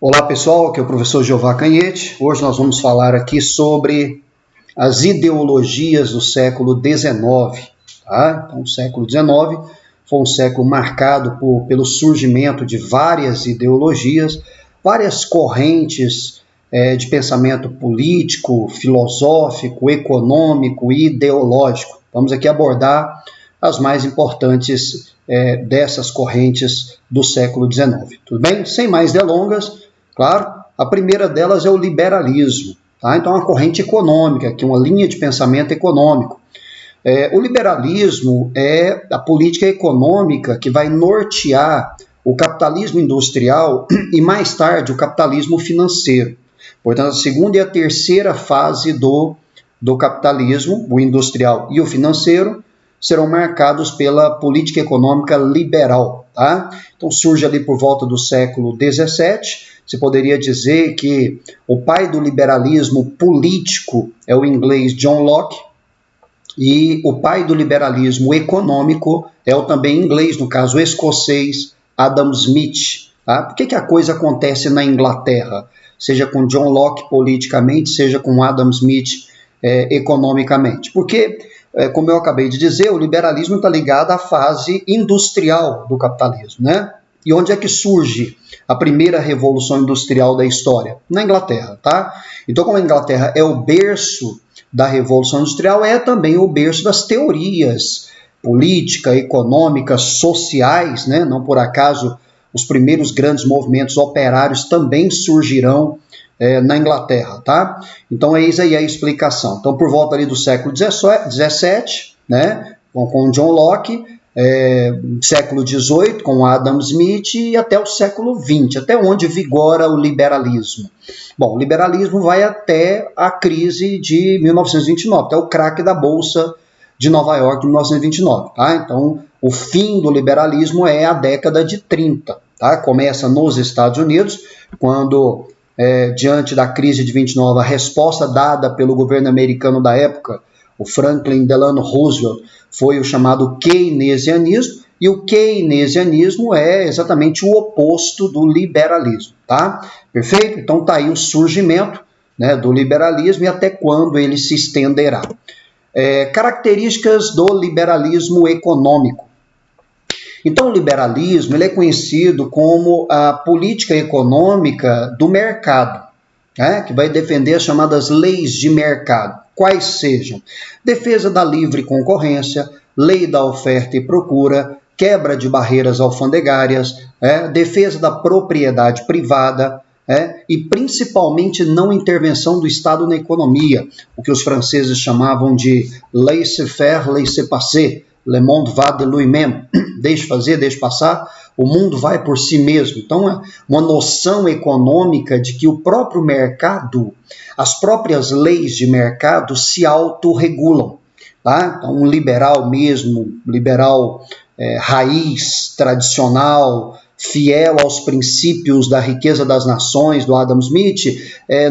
Olá pessoal, aqui é o professor Jeová Canhete. Hoje nós vamos falar aqui sobre as ideologias do século XIX. Tá? Então, o século XIX foi um século marcado pelo surgimento de várias ideologias, várias correntes de pensamento político, filosófico, econômico e ideológico. Vamos aqui abordar as mais importantes dessas correntes do século XIX. Tudo bem? Sem mais delongas, claro, a primeira delas é o liberalismo. Tá? Então, é uma corrente econômica, que é uma linha de pensamento econômico. O liberalismo é a política econômica que vai nortear o capitalismo industrial e, mais tarde, o capitalismo financeiro. Portanto, a segunda e a terceira fase do capitalismo, o industrial e o financeiro, serão marcados pela política econômica liberal. Tá? Então, surge ali por volta do século XVII. Se poderia dizer que o pai do liberalismo político é o inglês John Locke, e o pai do liberalismo econômico é o também inglês, no caso escocês, Adam Smith. Tá? Por que a coisa acontece na Inglaterra? Seja com John Locke politicamente, seja com Adam Smith economicamente. Porque, como eu acabei de dizer, o liberalismo está ligado à fase industrial do capitalismo, né? E onde é que surge a primeira revolução industrial da história? Na Inglaterra, tá? Então, como a Inglaterra é o berço da Revolução Industrial, é também o berço das teorias política, econômicas, sociais, né? Não por acaso os primeiros grandes movimentos operários também surgirão na Inglaterra, tá? Então, eis aí a explicação. Então, por volta ali do século XVII, né? Com John Locke, século XVIII, com Adam Smith, e até o século XX, até onde vigora o liberalismo. Bom, o liberalismo vai até a crise de 1929, até o craque da Bolsa de Nova York de 1929. Tá? Então, o fim do liberalismo é a década de 30. Tá? Começa nos Estados Unidos, quando, diante da crise de 29, a resposta dada pelo governo americano da época, o Franklin Delano Roosevelt, foi o chamado keynesianismo, e o keynesianismo é exatamente o oposto do liberalismo, tá? Perfeito? Então está aí o surgimento, né, do liberalismo e até quando ele se estenderá. Características do liberalismo econômico. Então o liberalismo ele é conhecido como a política econômica do mercado, né, que vai defender as chamadas leis de mercado. Quais sejam? Defesa da livre concorrência, lei da oferta e procura, quebra de barreiras alfandegárias, defesa da propriedade privada, e principalmente não intervenção do Estado na economia, o que os franceses chamavam de laissez-faire, laissez-passer, le monde va de lui-même, deixe fazer, deixe passar, o mundo vai por si mesmo. Então, é uma noção econômica de que o próprio mercado, as próprias leis de mercado se autorregulam. Tá? Então, um liberal mesmo, liberal raiz, tradicional, fiel aos princípios da riqueza das nações, do Adam Smith,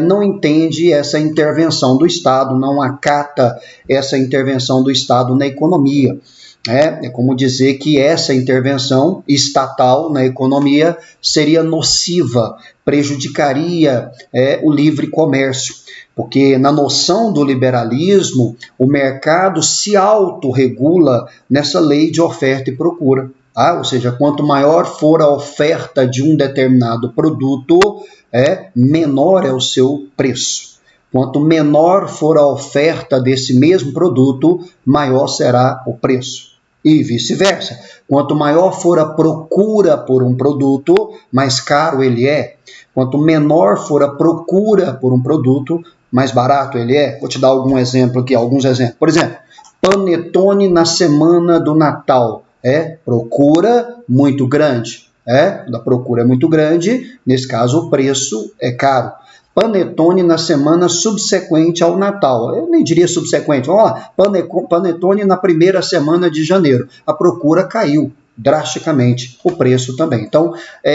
não entende essa intervenção do Estado, não acata essa intervenção do Estado na economia. É como dizer que essa intervenção estatal na economia seria nociva, prejudicaria o livre comércio, porque na noção do liberalismo, o mercado se autorregula nessa lei de oferta e procura. Tá? Ou seja, quanto maior for a oferta de um determinado produto, menor é o seu preço. Quanto menor for a oferta desse mesmo produto, maior será o preço. E vice-versa. Quanto maior for a procura por um produto, mais caro ele é. Quanto menor for a procura por um produto, mais barato ele é. Vou te dar alguns exemplos aqui. Por exemplo, panetone na semana do Natal. Procura muito grande. A procura é muito grande, nesse caso o preço é caro. Panetone na semana subsequente ao Natal. Eu nem diria subsequente. Vamos lá. Panetone na primeira semana de janeiro. A procura caiu drasticamente, o preço também. Então,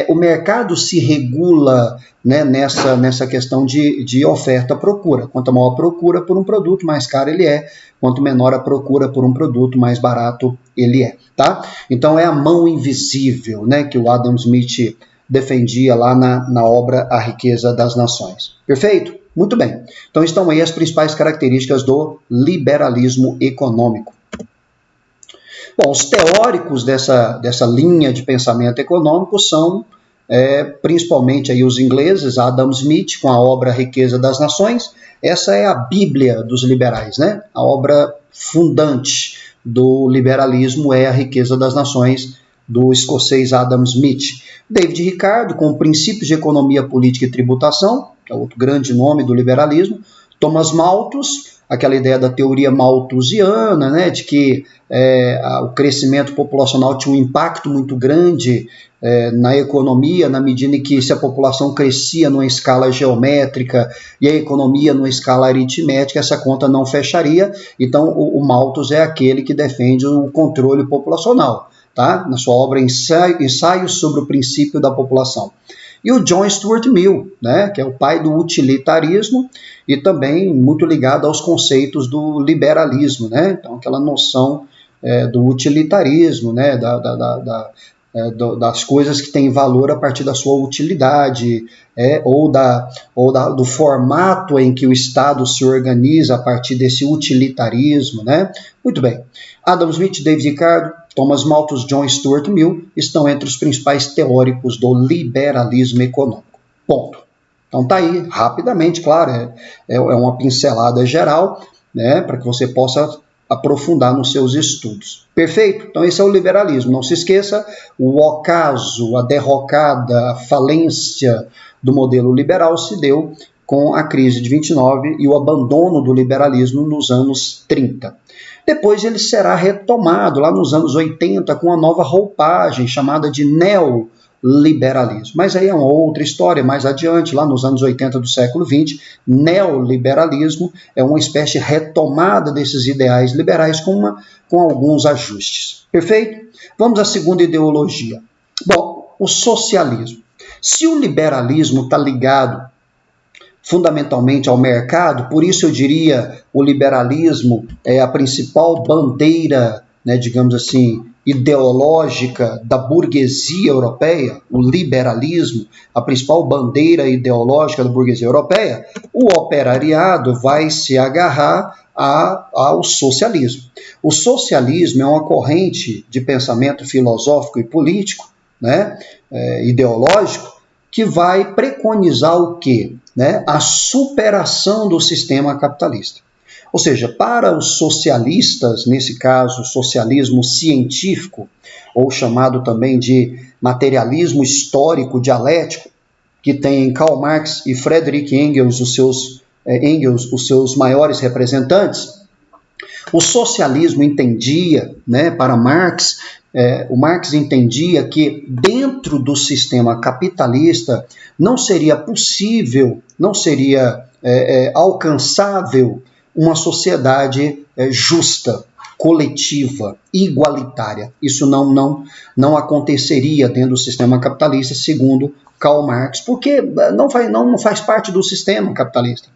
o mercado se regula, né, nessa questão de oferta-procura. Quanto maior a procura por um produto, mais caro ele é. Quanto menor a procura por um produto, mais barato ele é. Tá? Então, é a mão invisível, né, que o Adam Smith defendia lá na obra A Riqueza das Nações. Perfeito? Muito bem. Então estão aí as principais características do liberalismo econômico. Bom, os teóricos dessa linha de pensamento econômico são principalmente aí os ingleses, Adam Smith, com a obra A Riqueza das Nações. Essa é a Bíblia dos liberais, né? A obra fundante do liberalismo é A Riqueza das Nações, do escocês Adam Smith. David Ricardo, com Princípios de Economia, Política e Tributação, que é outro grande nome do liberalismo. Thomas Malthus, aquela ideia da teoria malthusiana, né, de que o crescimento populacional tinha um impacto muito grande na economia, na medida em que se a população crescia numa escala geométrica e a economia numa escala aritmética, essa conta não fecharia. Então o Malthus é aquele que defende o controle populacional, tá? Na sua obra Ensaios sobre o Princípio da População. E o John Stuart Mill, né, que é o pai do utilitarismo e também muito ligado aos conceitos do liberalismo, né? Então aquela noção do utilitarismo, né, das coisas que têm valor a partir da sua utilidade, do formato em que o Estado se organiza a partir desse utilitarismo, né? Muito bem. Adam Smith, David Ricardo, Thomas Malthus, John Stuart Mill estão entre os principais teóricos do liberalismo econômico. Ponto. Então tá aí, rapidamente, claro, é uma pincelada geral, né, para que você possa aprofundar nos seus estudos. Perfeito? Então esse é o liberalismo. Não se esqueça, o ocaso, a derrocada, a falência do modelo liberal se deu com a crise de 29 e o abandono do liberalismo nos anos 30. Depois ele será retomado lá nos anos 80 com uma nova roupagem chamada de neoliberalismo. Mas aí é uma outra história, mais adiante, lá nos anos 80 do século XX, neoliberalismo é uma espécie de retomada desses ideais liberais com alguns ajustes. Perfeito? Vamos à segunda ideologia. Bom, o socialismo. Se o liberalismo está ligado fundamentalmente ao mercado, por isso eu diria o liberalismo é a principal bandeira, né, digamos assim, ideológica da burguesia europeia, o liberalismo, a principal bandeira ideológica da burguesia europeia, o operariado vai se agarrar ao socialismo. O socialismo é uma corrente de pensamento filosófico e político, né, ideológico, que vai preconizar o quê? Né? A superação do sistema capitalista. Ou seja, para os socialistas, nesse caso, socialismo científico, ou chamado também de materialismo histórico dialético, que tem Karl Marx e Friedrich Engels, os seus maiores representantes, o socialismo entendia, né, para Marx, o Marx entendia que dentro do sistema capitalista não seria possível, não seria alcançável uma sociedade justa, coletiva, igualitária. Isso não aconteceria dentro do sistema capitalista, segundo Karl Marx, porque não faz parte do sistema capitalista.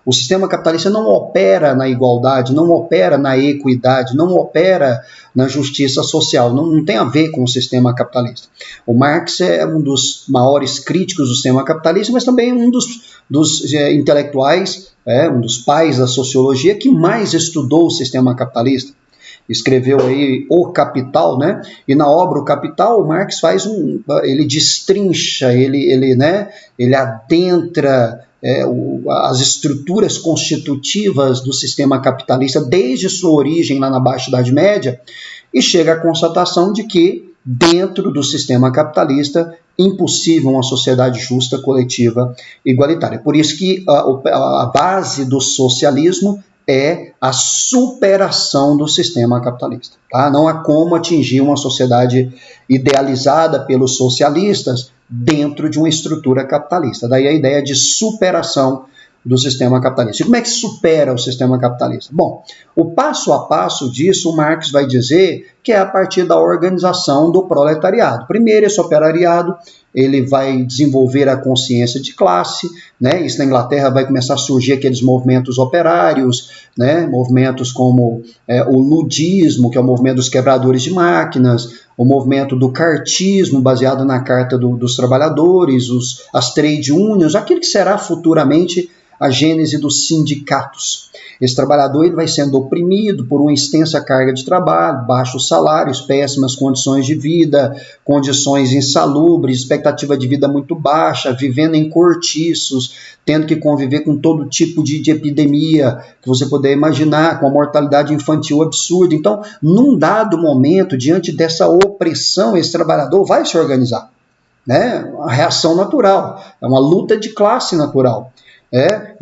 O sistema capitalista não opera na igualdade, não opera na equidade, não opera na justiça social, não tem a ver com o sistema capitalista. O Marx é um dos maiores críticos do sistema capitalista, mas também um dos intelectuais, um dos pais da sociologia que mais estudou o sistema capitalista. Escreveu aí O Capital, né? E na obra O Capital, o Marx ele destrincha, ele adentra as estruturas constitutivas do sistema capitalista desde sua origem lá na Baixa Idade Média e chega à constatação de que dentro do sistema capitalista impossível uma sociedade justa, coletiva, igualitária. Por isso que a base do socialismo é a superação do sistema capitalista. Tá? Não há como atingir uma sociedade idealizada pelos socialistas dentro de uma estrutura capitalista. Daí a ideia de superação do sistema capitalista. E como é que supera o sistema capitalista? Bom, o passo a passo disso, o Marx vai dizer que é a partir da organização do proletariado. Primeiro, esse operariado ele vai desenvolver a consciência de classe, né? Isso na Inglaterra vai começar a surgir aqueles movimentos operários, né? Movimentos como o ludismo, que é o movimento dos quebradores de máquinas, o movimento do cartismo, baseado na Carta dos Trabalhadores, as trade unions, aquilo que será futuramente a gênese dos sindicatos. Esse trabalhador ele vai sendo oprimido por uma extensa carga de trabalho, baixos salários, péssimas condições de vida, condições insalubres, expectativa de vida muito baixa, vivendo em cortiços, tendo que conviver com todo tipo de epidemia que você puder imaginar, com a mortalidade infantil absurda. Então, num dado momento, diante dessa opressão, esse trabalhador vai se organizar, né? A reação natural, é uma luta de classe natural.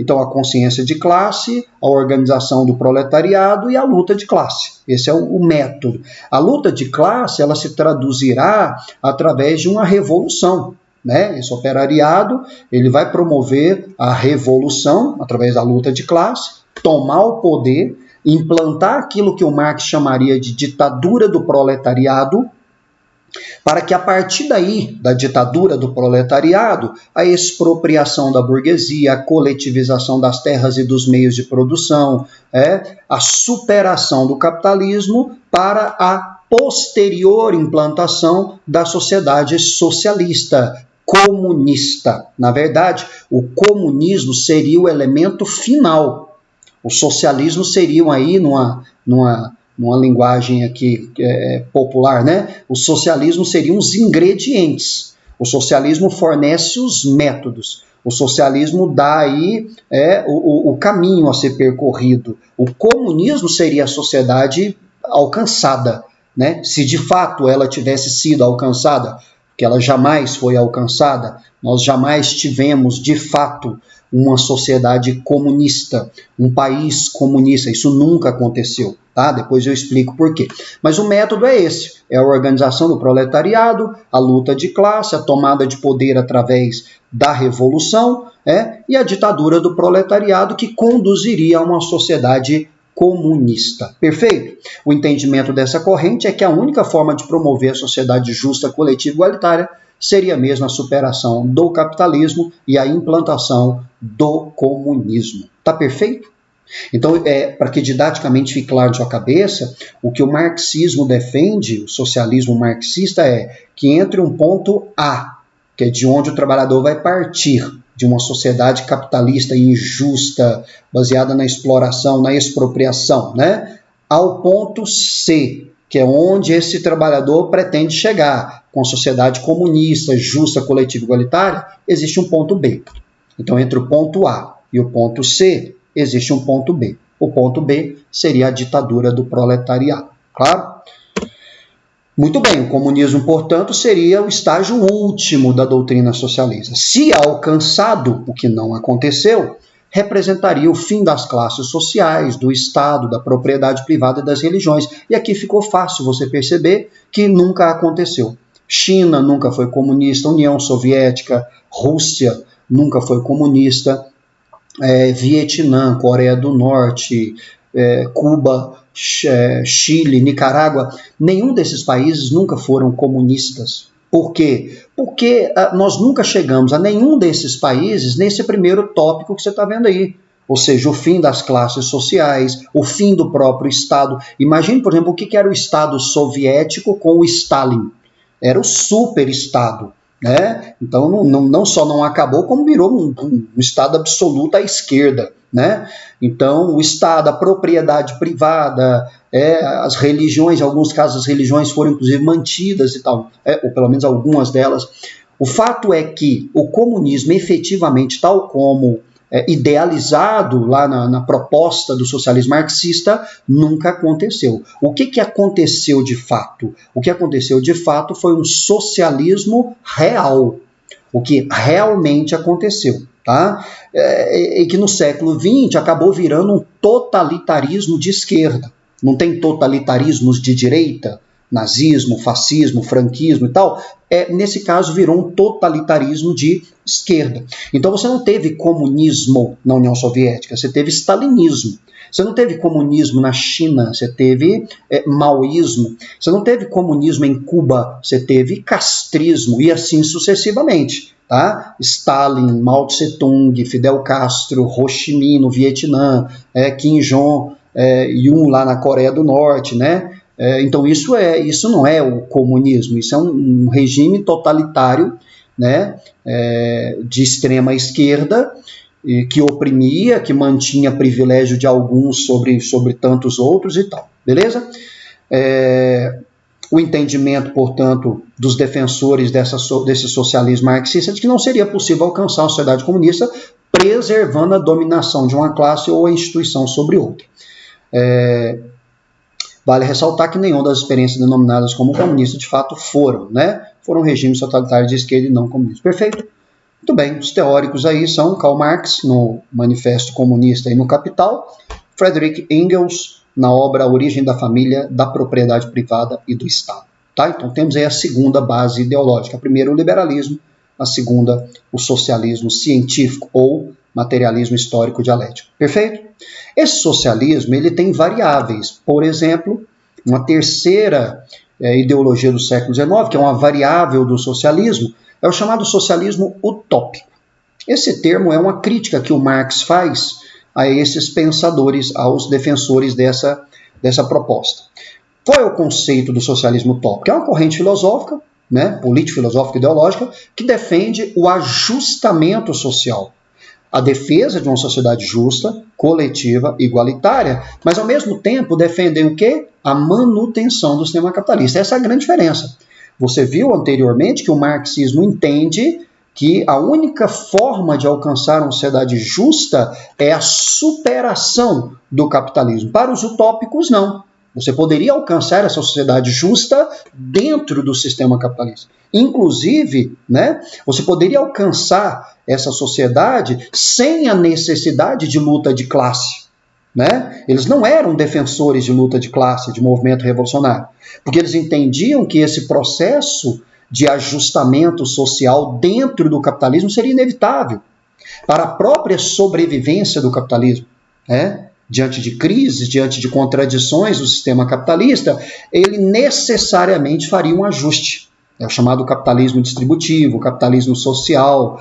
Então, a consciência de classe, a organização do proletariado e a luta de classe. Esse é o método. A luta de classe ela se traduzirá através de uma revolução. Esse operariado ele vai promover a revolução através da luta de classe, tomar o poder, implantar aquilo que o Marx chamaria de ditadura do proletariado, para que a partir daí, da ditadura do proletariado, a expropriação da burguesia, a coletivização das terras e dos meios de produção, a superação do capitalismo para a posterior implantação da sociedade socialista, comunista. Na verdade, o comunismo seria o elemento final. O socialismo seria aí numa linguagem aqui popular, o socialismo seriam os ingredientes. O socialismo fornece os métodos. O socialismo dá aí o caminho a ser percorrido. O comunismo seria a sociedade alcançada, se de fato ela tivesse sido alcançada, que ela jamais foi alcançada, nós jamais tivemos de fato uma sociedade comunista, um país comunista, isso nunca aconteceu. Depois eu explico por quê. Mas o método é esse, é a organização do proletariado, a luta de classe, a tomada de poder através da revolução, e a ditadura do proletariado que conduziria a uma sociedade comunista. Perfeito? O entendimento dessa corrente é que a única forma de promover a sociedade justa, coletiva e igualitária seria mesmo a superação do capitalismo e a implantação do comunismo. Tá perfeito? Então, para que didaticamente fique claro na sua cabeça, o que o marxismo defende, o socialismo marxista, é que entre um ponto A, que é de onde o trabalhador vai partir, de uma sociedade capitalista injusta, baseada na exploração, na expropriação, ao ponto C, que é onde esse trabalhador pretende chegar, com a sociedade comunista, justa, coletiva e igualitária, existe um ponto B. Então, entre o ponto A e o ponto C, existe um ponto B. O ponto B seria a ditadura do proletariado. Claro? Muito bem, o comunismo, portanto, seria o estágio último da doutrina socialista. Se alcançado, o que não aconteceu, representaria o fim das classes sociais, do Estado, da propriedade privada e das religiões. E aqui ficou fácil você perceber que nunca aconteceu. China nunca foi comunista, União Soviética, Rússia nunca foi comunista, Vietnã, Coreia do Norte, Cuba, Chile, Nicarágua, nenhum desses países nunca foram comunistas. Por quê? Porque nós nunca chegamos a nenhum desses países nesse primeiro tópico que você está vendo aí. Ou seja, o fim das classes sociais, o fim do próprio Estado. Imagine, por exemplo, o que era o Estado soviético com o Stalin. Era o super-Estado. Então, não só não acabou, como virou um Estado absoluto à esquerda. Então, o Estado, a propriedade privada, as religiões, em alguns casos as religiões foram inclusive mantidas e tal, ou pelo menos algumas delas. O fato é que o comunismo efetivamente, tal como idealizado lá na proposta do socialismo marxista, nunca aconteceu. O que aconteceu de fato? O que aconteceu de fato foi um socialismo real. O que realmente aconteceu. E que no século XX acabou virando um totalitarismo de esquerda. Não tem totalitarismos de direita, nazismo, fascismo, franquismo e tal. Nesse caso virou um totalitarismo de esquerda. Então você não teve comunismo na União Soviética, você teve stalinismo. Você não teve comunismo na China, você teve maoísmo. Você não teve comunismo em Cuba, você teve castrismo e assim sucessivamente. Stalin, Mao Tse-tung, Fidel Castro, Ho Chi Minh no Vietnã, Kim Jong-un lá na Coreia do Norte, Então isso não é o comunismo, isso é um regime totalitário, né, de extrema esquerda, que oprimia, que mantinha privilégio de alguns sobre tantos outros e tal, beleza? O entendimento, portanto, dos defensores desse socialismo marxista de que não seria possível alcançar uma sociedade comunista preservando a dominação de uma classe ou a instituição sobre outra. Vale ressaltar que nenhuma das experiências denominadas como comunistas de fato foram, né? Foram regimes totalitários de esquerda e não comunistas. Perfeito? Muito bem, os teóricos aí são Karl Marx, no Manifesto Comunista e no Capital, Friedrich Engels, na obra A Origem da Família, da Propriedade Privada e do Estado. Tá? Então temos aí a segunda base ideológica. A primeira, o liberalismo, a segunda, o socialismo científico ou materialismo histórico dialético. Perfeito? Esse socialismo ele tem variáveis. Por exemplo, uma terceira ideologia do século XIX, que é uma variável do socialismo, é o chamado socialismo utópico. Esse termo é uma crítica que o Marx faz a esses pensadores, aos defensores dessa proposta. Qual é o conceito do socialismo utópico? É uma corrente filosófica, né, político-filosófica e ideológica, que defende o ajustamento social, a defesa de uma sociedade justa, coletiva, igualitária, mas ao mesmo tempo defendem o quê? A manutenção do sistema capitalista. Essa é a grande diferença. Você viu anteriormente que o marxismo entende que a única forma de alcançar uma sociedade justa é a superação do capitalismo. Para os utópicos, não. Você poderia alcançar essa sociedade justa dentro do sistema capitalista. Inclusive, né, você poderia alcançar essa sociedade sem a necessidade de luta de classe. Né? Eles não eram defensores de luta de classe, de movimento revolucionário, porque eles entendiam que esse processo de ajustamento social dentro do capitalismo seria inevitável para a própria sobrevivência do capitalismo, né? Diante de crises, diante de contradições do sistema capitalista, ele necessariamente faria um ajuste. É o chamado capitalismo distributivo, o capitalismo social,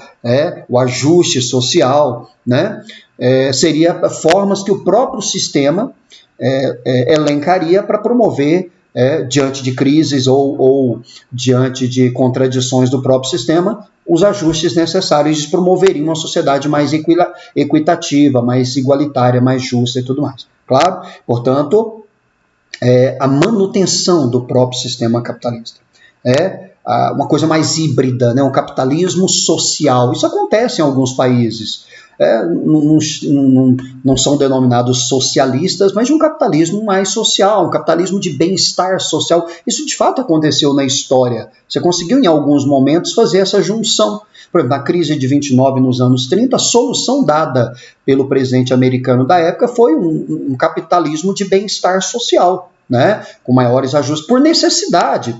o ajuste social, né? Seria formas que o próprio sistema elencaria para promover, diante de crises ou diante de contradições do próprio sistema, os ajustes necessários de promover uma sociedade mais equitativa, mais igualitária, mais justa e tudo mais. Claro? Portanto, a manutenção do próprio sistema capitalista. Uma coisa mais híbrida, né? Um capitalismo social. Isso acontece em alguns países. Não são denominados socialistas, mas de um capitalismo mais social, um capitalismo de bem-estar social. Isso de fato aconteceu na história. Você conseguiu em alguns momentos fazer essa junção. Por exemplo, na crise de 29 nos anos 30, a solução dada pelo presidente americano da época foi um capitalismo de bem-estar social, né? Com maiores ajustes, por necessidade.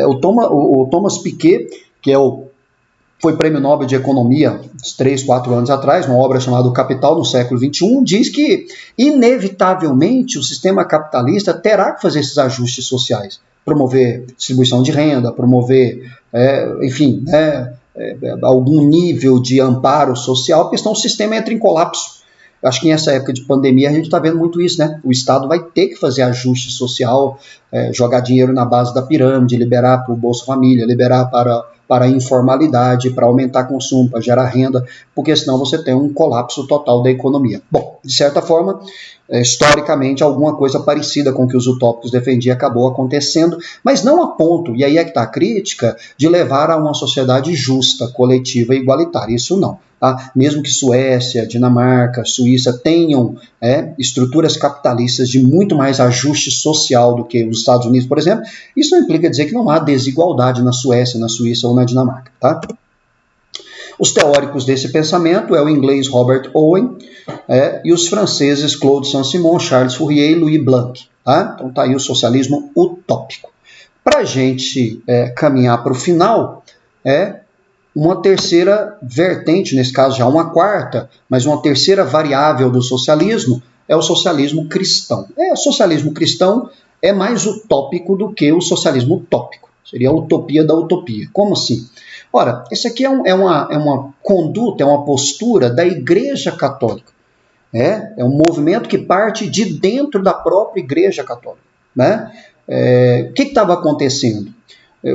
O Thomas Piketty, que foi prêmio Nobel de Economia 3, 4 anos atrás, uma obra chamada O Capital no século XXI, diz que, inevitavelmente, o sistema capitalista terá que fazer esses ajustes sociais, promover distribuição de renda, promover, algum nível de amparo social, porque senão o sistema entra em colapso. Acho que nessa época de pandemia a gente está vendo muito isso, né? O Estado vai ter que fazer ajuste social, jogar dinheiro na base da pirâmide, liberar para o Bolsa Família, liberar para a informalidade, para aumentar consumo, para gerar renda, porque senão você tem um colapso total da economia. Bom, de certa forma, historicamente, alguma coisa parecida com o que os utópicos defendiam acabou acontecendo, mas não a ponto, e aí é que está a crítica, de levar a uma sociedade justa, coletiva e igualitária. Isso não. Tá? Mesmo que Suécia, Dinamarca, Suíça tenham estruturas capitalistas de muito mais ajuste social do que os Estados Unidos, por exemplo, isso não implica dizer que não há desigualdade na Suécia, na Suíça ou na Dinamarca. Tá? Os teóricos desse pensamento é o inglês Robert Owen e os franceses Claude Saint-Simon, Charles Fourier e Louis Blanc. Tá? Então está aí o socialismo utópico. Para a gente caminhar para o final, uma terceira vertente, nesse caso já uma quarta, mas uma terceira variável do socialismo é o socialismo cristão. O socialismo cristão é mais utópico do que o socialismo utópico. Seria a utopia da utopia. Como assim? Ora, esse aqui é uma conduta, é uma postura da Igreja Católica. É um movimento que parte de dentro da própria Igreja Católica, né? O que estava acontecendo?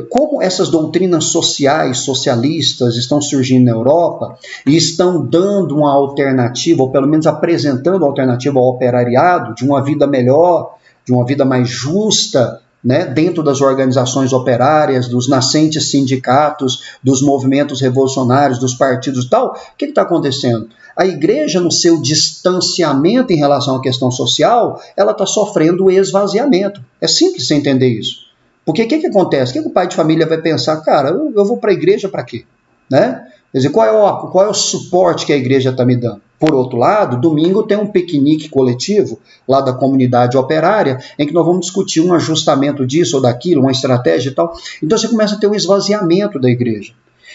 Como essas doutrinas sociais, socialistas, estão surgindo na Europa e estão dando uma alternativa, ou pelo menos apresentando uma alternativa ao operariado, de uma vida melhor, de uma vida mais justa, né, dentro das organizações operárias, dos nascentes sindicatos, dos movimentos revolucionários, dos partidos e tal, o que está acontecendo? A igreja, no seu distanciamento em relação à questão social, ela está sofrendo o esvaziamento. É simples você entender isso. Porque o que acontece? O que o pai de família vai pensar? Cara, eu vou para a igreja para quê? Né? Quer dizer, qual é o suporte que a igreja está me dando? Por outro lado, domingo tem um piquenique coletivo lá da comunidade operária, em que nós vamos discutir um ajustamento disso ou daquilo, uma estratégia e tal. Então você começa a ter um esvaziamento da igreja.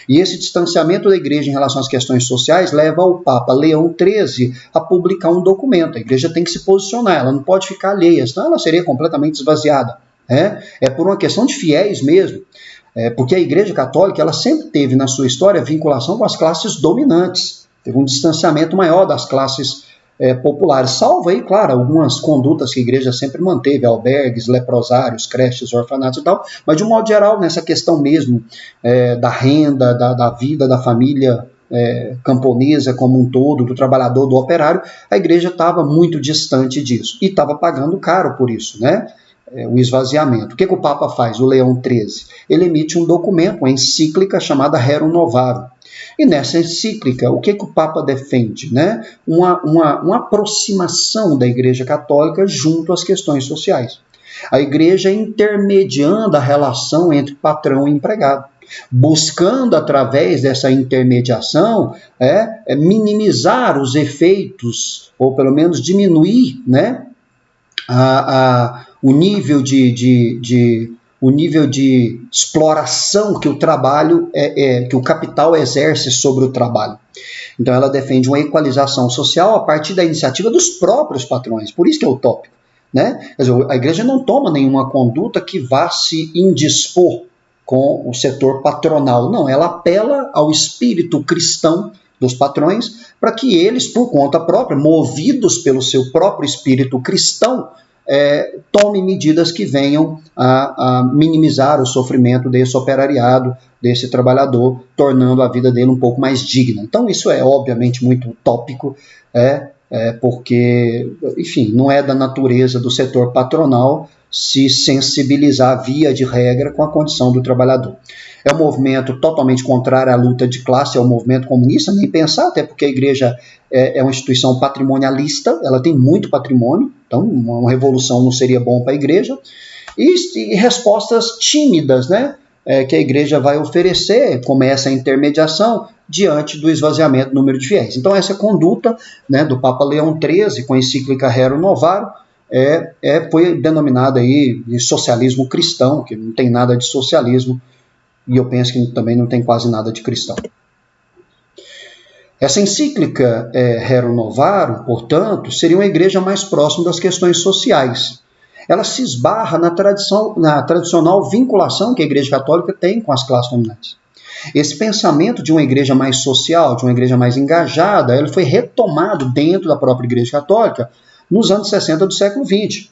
E esse distanciamento da igreja em relação às questões sociais leva o Papa Leão XIII a publicar um documento. A igreja tem que se posicionar, ela não pode ficar alheia, senão ela seria completamente esvaziada. É por uma questão de fiéis mesmo. Porque a Igreja Católica ela sempre teve na sua história vinculação com as classes dominantes. Teve um distanciamento maior das classes populares. Salvo aí, claro, algumas condutas que a Igreja sempre manteve, albergues, leprosários, creches, orfanatos e tal. Mas de um modo geral, nessa questão mesmo da renda, da vida da família camponesa como um todo, do trabalhador, do operário, a Igreja estava muito distante disso. E estava pagando caro por isso, né? O esvaziamento. O que o Papa faz, o Leão XIII? Ele emite um documento, uma encíclica chamada Rerum Novarum. E nessa encíclica, o que o Papa defende? Né? Uma aproximação da Igreja Católica junto às questões sociais. A Igreja intermediando a relação entre patrão e empregado, buscando, através dessa intermediação, minimizar os efeitos, ou pelo menos diminuir, né, o nível de exploração que o trabalho que o capital exerce sobre o trabalho. Então ela defende uma equalização social a partir da iniciativa dos próprios patrões, por isso que é utópico, né? Quer dizer, a igreja não toma nenhuma conduta que vá se indispor com o setor patronal, não, ela apela ao espírito cristão dos patrões para que eles, por conta própria, movidos pelo seu próprio espírito cristão, tome medidas que venham a minimizar o sofrimento desse operariado, desse trabalhador, tornando a vida dele um pouco mais digna. Então isso é obviamente muito utópico, porque, enfim, não é da natureza do setor patronal se sensibilizar via de regra com a condição do trabalhador. É um movimento totalmente contrário à luta de classe, é um movimento comunista, nem pensar, até porque a igreja é uma instituição patrimonialista, ela tem muito patrimônio, então uma revolução não seria bom para a igreja, e respostas tímidas, né, que a igreja vai oferecer, como essa intermediação, diante do esvaziamento do número de fiéis. Então essa conduta, né, do Papa Leão XIII, com a encíclica Rerum Novarum, foi denominada aí de socialismo cristão, que não tem nada de socialismo, e eu penso que também não tem quase nada de cristão. Essa encíclica Rerum Novarum, portanto, seria uma igreja mais próxima das questões sociais. Ela se esbarra na tradicional vinculação que a Igreja Católica tem com as classes dominantes. Esse pensamento de uma igreja mais social, de uma igreja mais engajada, ele foi retomado dentro da própria Igreja Católica nos anos 60 do século XX,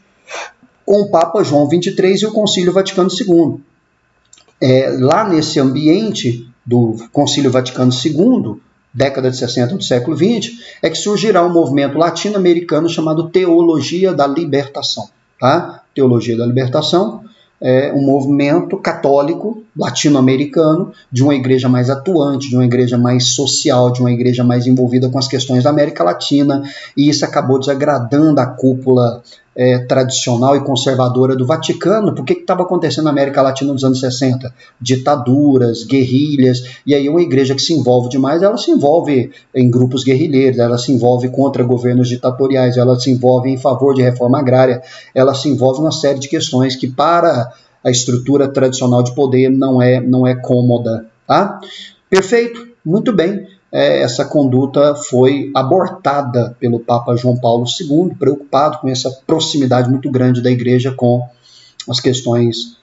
com o Papa João XXIII e o Concílio Vaticano II. Lá nesse ambiente do Concílio Vaticano II, década de 60 do século XX, é que surgirá um movimento latino-americano chamado Teologia da Libertação. Tá? Teologia da Libertação é um movimento católico latino-americano de uma igreja mais atuante, de uma igreja mais social, de uma igreja mais envolvida com as questões da América Latina, e isso acabou desagradando a cúpula tradicional e conservadora do Vaticano. Por que estava acontecendo na América Latina nos anos 60? Ditaduras, guerrilhas, e aí uma igreja que se envolve demais, ela se envolve em grupos guerrilheiros, ela se envolve contra governos ditatoriais, ela se envolve em favor de reforma agrária, ela se envolve em uma série de questões que para a estrutura tradicional de poder não é cômoda. Tá? Perfeito, muito bem. Essa conduta foi abortada pelo Papa João Paulo II, preocupado com essa proximidade muito grande da igreja com as questões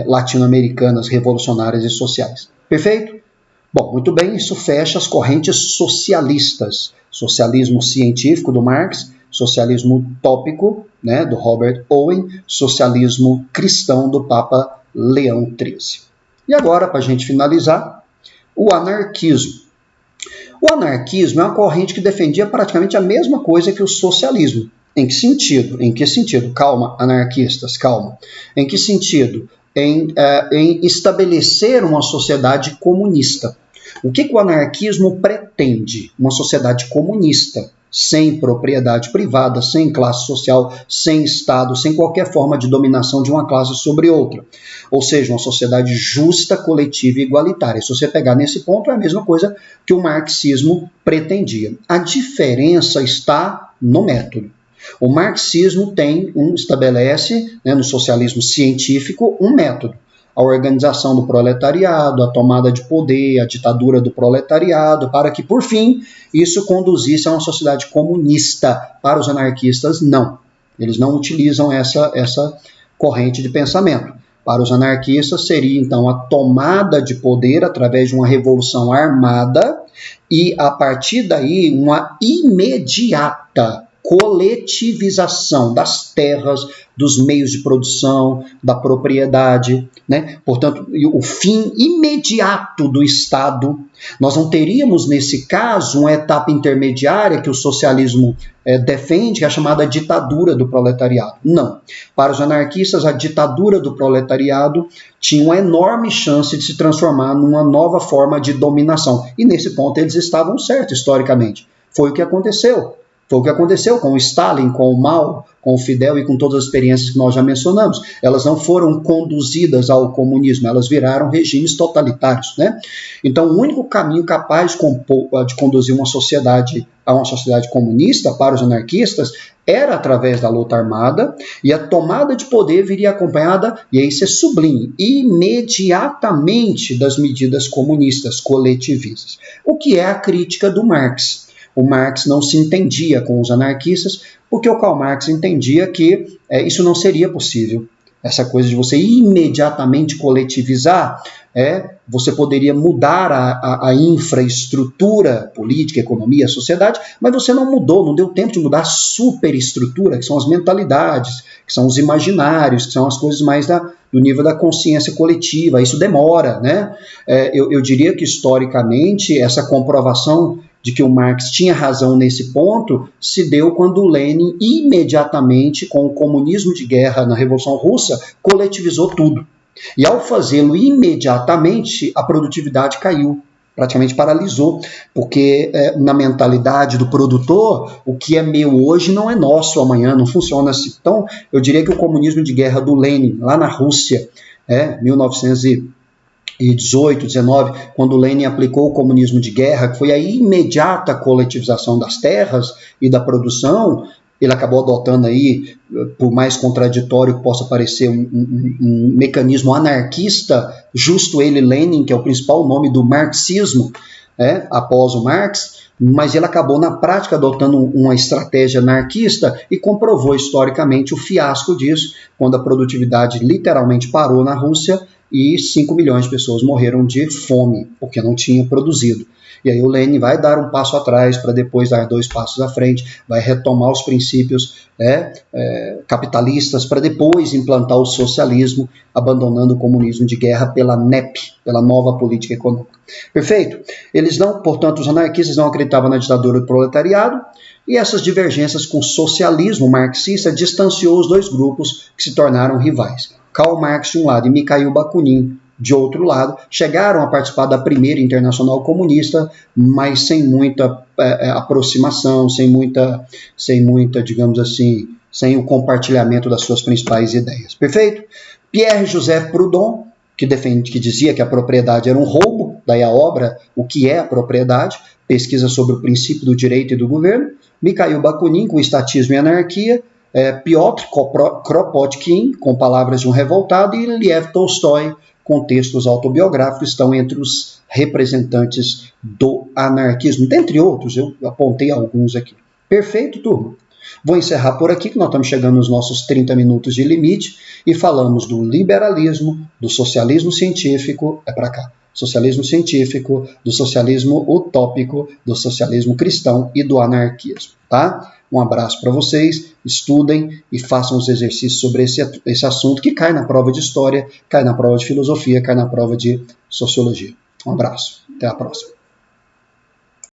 latino-americanas, revolucionárias e sociais. Perfeito? Bom, muito bem, isso fecha as correntes socialistas. Socialismo científico do Marx, socialismo utópico, né, do Robert Owen, socialismo cristão do Papa Leão XIII. E agora, para a gente finalizar, o anarquismo. O anarquismo é uma corrente que defendia praticamente a mesma coisa que o socialismo. Em que sentido? Em que sentido? Calma, anarquistas, calma. Em que sentido? Em estabelecer uma sociedade comunista. O que o anarquismo pretende? Uma sociedade comunista, sem propriedade privada, sem classe social, sem Estado, sem qualquer forma de dominação de uma classe sobre outra. Ou seja, uma sociedade justa, coletiva e igualitária. Se você pegar nesse ponto, é a mesma coisa que o marxismo pretendia. A diferença está no método. O marxismo estabelece, né, no socialismo científico, um método. A organização do proletariado, a tomada de poder, a ditadura do proletariado, para que, por fim, isso conduzisse a uma sociedade comunista. Para os anarquistas, não. Eles não utilizam essa corrente de pensamento. Para os anarquistas, seria, então, a tomada de poder através de uma revolução armada e, a partir daí, uma imediata coletivização das terras, dos meios de produção, da propriedade, né? Portanto, o fim imediato do Estado. Nós não teríamos, nesse caso, uma etapa intermediária que o socialismo defende, que é a chamada ditadura do proletariado. Não. Para os anarquistas, a ditadura do proletariado tinha uma enorme chance de se transformar numa nova forma de dominação. E nesse ponto eles estavam certos, historicamente. Foi o que aconteceu. Foi o que aconteceu com o Stalin, com o Mao, com o Fidel e com todas as experiências que nós já mencionamos. Elas não foram conduzidas ao comunismo, elas viraram regimes totalitários, né? Então, o único caminho capaz de conduzir uma sociedade a uma sociedade comunista para os anarquistas era através da luta armada, e a tomada de poder viria acompanhada, e aí isso é sublime, imediatamente das medidas comunistas, coletivistas. O que é a crítica do Marx? O Marx não se entendia com os anarquistas, porque o Karl Marx entendia que isso não seria possível. Essa coisa de você imediatamente coletivizar, você poderia mudar a infraestrutura política, economia, sociedade, mas você não mudou, não deu tempo de mudar a superestrutura, que são as mentalidades, que são os imaginários, que são as coisas mais do nível da consciência coletiva. Isso demora, né? Eu diria que, historicamente, essa comprovação de que o Marx tinha razão nesse ponto, se deu quando o Lenin, imediatamente, com o comunismo de guerra na Revolução Russa, coletivizou tudo. E ao fazê-lo imediatamente, a produtividade caiu, praticamente paralisou, porque na mentalidade do produtor, o que é meu hoje não é nosso amanhã, não funciona assim. Então, eu diria que o comunismo de guerra do Lenin, lá na Rússia, 1918, 19, quando Lenin aplicou o comunismo de guerra, que foi a imediata coletivização das terras e da produção, ele acabou adotando aí, por mais contraditório que possa parecer, um mecanismo anarquista, justo ele, Lenin, que é o principal nome do marxismo, após o Marx, mas ele acabou na prática adotando uma estratégia anarquista e comprovou historicamente o fiasco disso, quando a produtividade literalmente parou na Rússia e 5 milhões de pessoas morreram de fome, porque não tinham produzido. E aí o Lenin vai dar um passo atrás para depois dar 2 passos à frente, vai retomar os princípios capitalistas para depois implantar o socialismo, abandonando o comunismo de guerra pela NEP, pela nova política econômica. Perfeito? Portanto, os anarquistas não acreditavam na ditadura do proletariado, e essas divergências com o socialismo marxista distanciou os dois grupos que se tornaram rivais. Karl Marx de um lado e Mikhail Bakunin de outro lado, chegaram a participar da primeira Internacional Comunista, mas sem muita aproximação, sem muita, digamos assim, sem o compartilhamento das suas principais ideias. Perfeito? Pierre-Joseph Proudhon, que dizia que a propriedade era um roubo, daí a obra O que é a Propriedade, pesquisa sobre o princípio do direito e do governo. Mikhail Bakunin, com Estatismo e Anarquia. Piotr Kropotkin, com Palavras de um Revoltado, e Lev Tolstói, com textos autobiográficos, estão entre os representantes do anarquismo, dentre outros, eu apontei alguns aqui. Perfeito, turma? Vou encerrar por aqui, que nós estamos chegando nos nossos 30 minutos de limite, e falamos do liberalismo, do socialismo científico, para cá, socialismo científico, do socialismo utópico, do socialismo cristão e do anarquismo, tá? Um abraço para vocês, estudem e façam os exercícios sobre esse assunto que cai na prova de história, cai na prova de filosofia, cai na prova de sociologia. Um abraço, até a próxima.